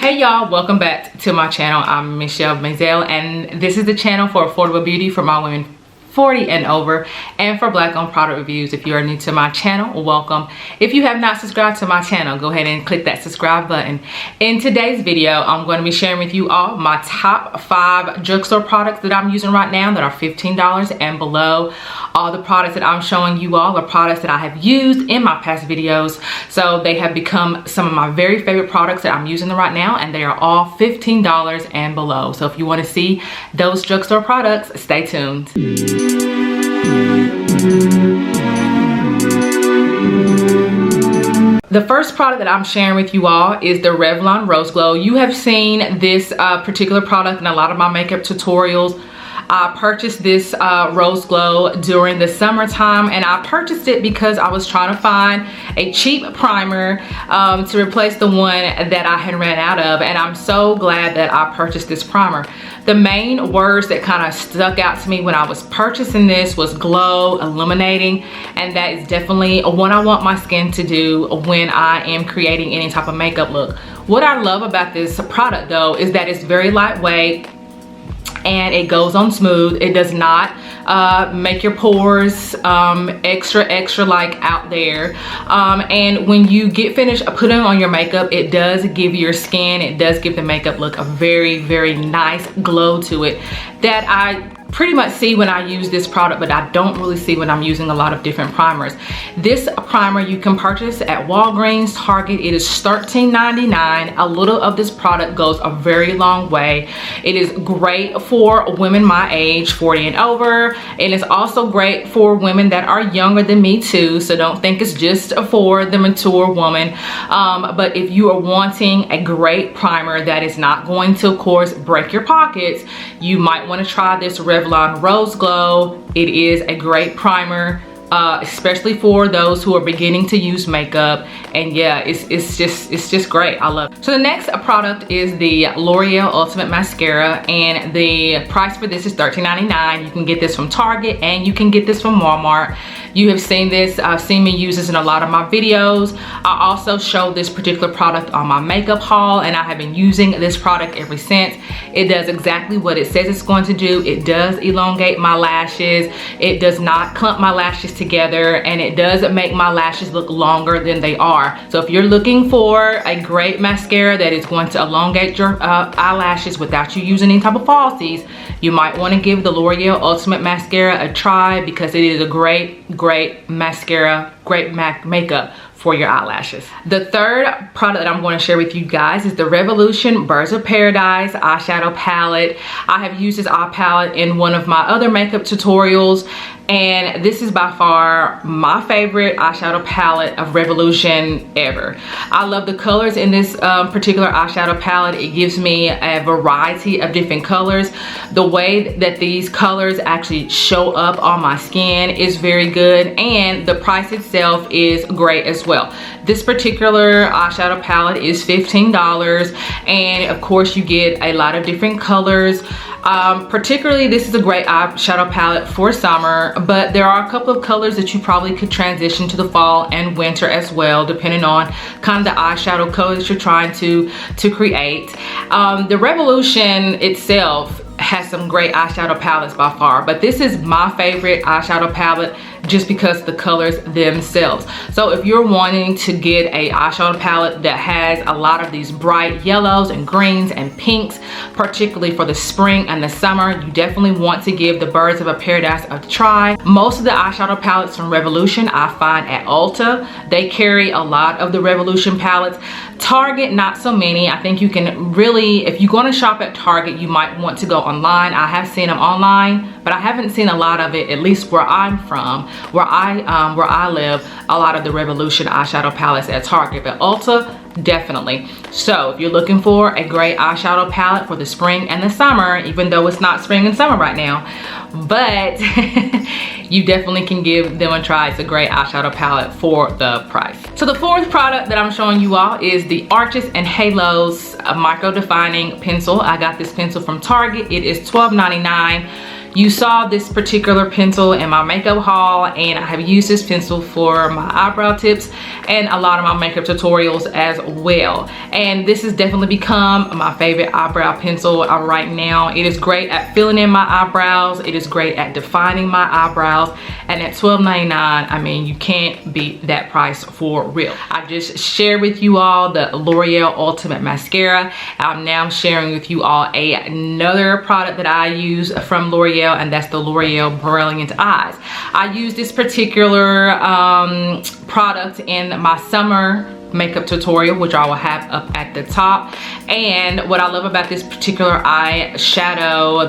Hey y'all, welcome back to my channel. I'm Michelle Maisel, and this is the channel for affordable beauty for my women 40 and over, and for black owned product reviews. If you are new to my channel, welcome. If you have not subscribed to my channel, go ahead and click that subscribe button. In today's video, I'm going to be sharing with you all my top 5 drugstore products that I'm using right now that are $15 and below. All the products that I'm showing you all are products that I have used in my past videos, so they have become some of my very favorite products that I'm using right now, and they are all $15 and below. So if you want to see those drugstore products, stay tuned. The first product that I'm sharing with you all is the Revlon Rose Glow. You have seen this particular product in a lot of my makeup tutorials. I purchased this Rose Glow during the summertime, and I purchased it because I was trying to find a cheap primer to replace the one that I had ran out of, and I'm so glad that I purchased this primer. The main words that kind of stuck out to me when I was purchasing this was glow, illuminating, and that is definitely what I want my skin to do when I am creating any type of makeup look. What I love about this product though is that it's very lightweight and it goes on smooth. It does not make your pores extra like out there, and when you get finished putting on your makeup, it does give your skin, it does give the makeup look a very nice glow to it that I pretty much see when I use this product, but I don't really see when I'm using a lot of different primers. This primer you can purchase at Walgreens, Target. It is $13.99. A little of this product goes a very long way. It is great for women my age, 40 and over, and it's also great for women that are younger than me too, so don't think it's just for the mature woman. But if you are wanting a great primer that is not going to, of course, break your pockets, you might want to try this Revlon Rose Glow. It is a great primer, especially for those who are beginning to use makeup, and yeah, it's just great. I love it. So the next product is the Loreal Ultimate Mascara, and the price for this is $13.99. You can get this from Target and you can get this from Walmart. You have seen this, I've seen me use this in a lot of my videos. I also showed this particular product on my makeup haul, and I have been using this product ever since. It does exactly what it says it's going to do. It does elongate my lashes. It does not clump my lashes together, and it does make my lashes look longer than they are. So if you're looking for a great mascara that is going to elongate your eyelashes without you using any type of falsies, you might want to give the L'Oreal Ultimate Mascara a try, because it is a great mascara, great makeup for your eyelashes. The third product that I'm going to share with you guys is the Revolution Birds of Paradise Eyeshadow Palette. I have used this eye palette in one of my other makeup tutorials, and this is by far my favorite eyeshadow palette of Revolution ever. I love the colors in this particular eyeshadow palette. It gives me a variety of different colors. The way that these colors actually show up on my skin is very good, and the price itself is great as well. This particular eyeshadow palette is $15, and of course you get a lot of different colors. Particularly, this is a great eyeshadow palette for summer, but there are a couple of colors that you probably could transition to the fall and winter as well, depending on kind of the eyeshadow colors you're trying to create. The Revolution itself has some great eyeshadow palettes by far, but this is my favorite eyeshadow palette just because the colors themselves. So if you're wanting to get a eyeshadow palette that has a lot of these bright yellows and greens and pinks, particularly for the spring and the summer, you definitely want to give the Birds of a Paradise a try. Most of the eyeshadow palettes from Revolution I find at Ulta. They carry a lot of the Revolution palettes. Target, not so many. I think you can really, if you're going to shop at Target, you might want to go online. I have seen them online, but I haven't seen a lot of it, at least where I'm from, where I live, a lot of the Revolution eyeshadow palettes at Target. But Ulta, definitely. So if you're looking for a great eyeshadow palette for the spring and the summer, even though it's not spring and summer right now, but you definitely can give them a try. It's a great eyeshadow palette for the price. So the fourth product that I'm showing you all is the Arches and Halos Micro Defining Pencil. I got this pencil from Target. It is $12.99. You saw this particular pencil in my makeup haul, and I have used this pencil for my eyebrow tips and a lot of my makeup tutorials as well. And this has definitely become my favorite eyebrow pencil right now. It is great at filling in my eyebrows. It is great at defining my eyebrows. And at $12.99, I mean, you can't beat that price for real. I just shared with you all the L'Oreal Ultimate Mascara. I'm now sharing with you all another product that I use from L'Oreal, and that's the L'Oreal Brilliant Eyes. I use this particular product in my summer makeup tutorial, which I will have up at the top. And what I love about this particular eyeshadow,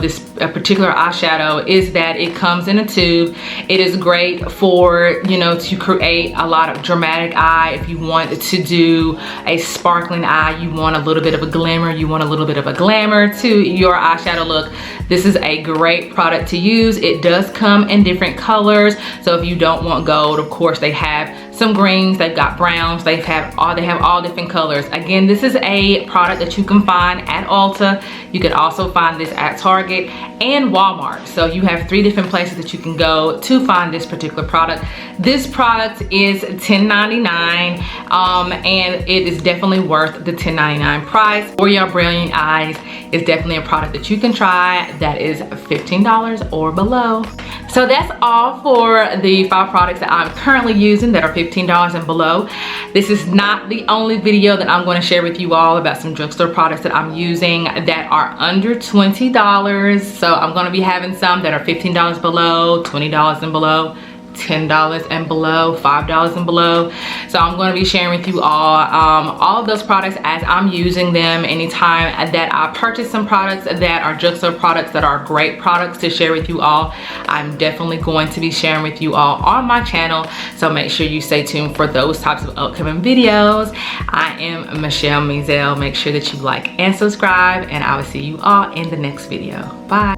is that it comes in a tube. It is great for, you know, to create a lot of dramatic eye. If you want to do a sparkling eye, you want a little bit of a glimmer, you want a little bit of a glamour to your eyeshadow look, this is a great product to use. It does come in different colors. So if you don't want gold, of course, they have some greens, they've got browns, they have all different colors. Again, this is a product that you can find at Ulta. You can also find this at Target and Walmart. So you have 3 different places that you can go to find this particular product. This product is $10.99, and it is definitely worth the $10.99 price. L'Oreal Brilliant Eyes is definitely a product that you can try that is $15 or below. So that's all for the 5 products that I'm currently using that are $15 and below. This is not the only video that I'm going to share with you all about some drugstore products that I'm using that are under $20. So I'm going to be having some that are $15 below, $20 and below, $10 and below, $5 and below. So I'm going to be sharing with you all of those products as I'm using them. Anytime that I purchase some products that are drugstore products that are great products to share with you all, I'm definitely going to be sharing with you all on my channel. So make sure you stay tuned for those types of upcoming videos. I am Michelle Meazell. Make sure that you like and subscribe, and I will see you all in the next video. Bye.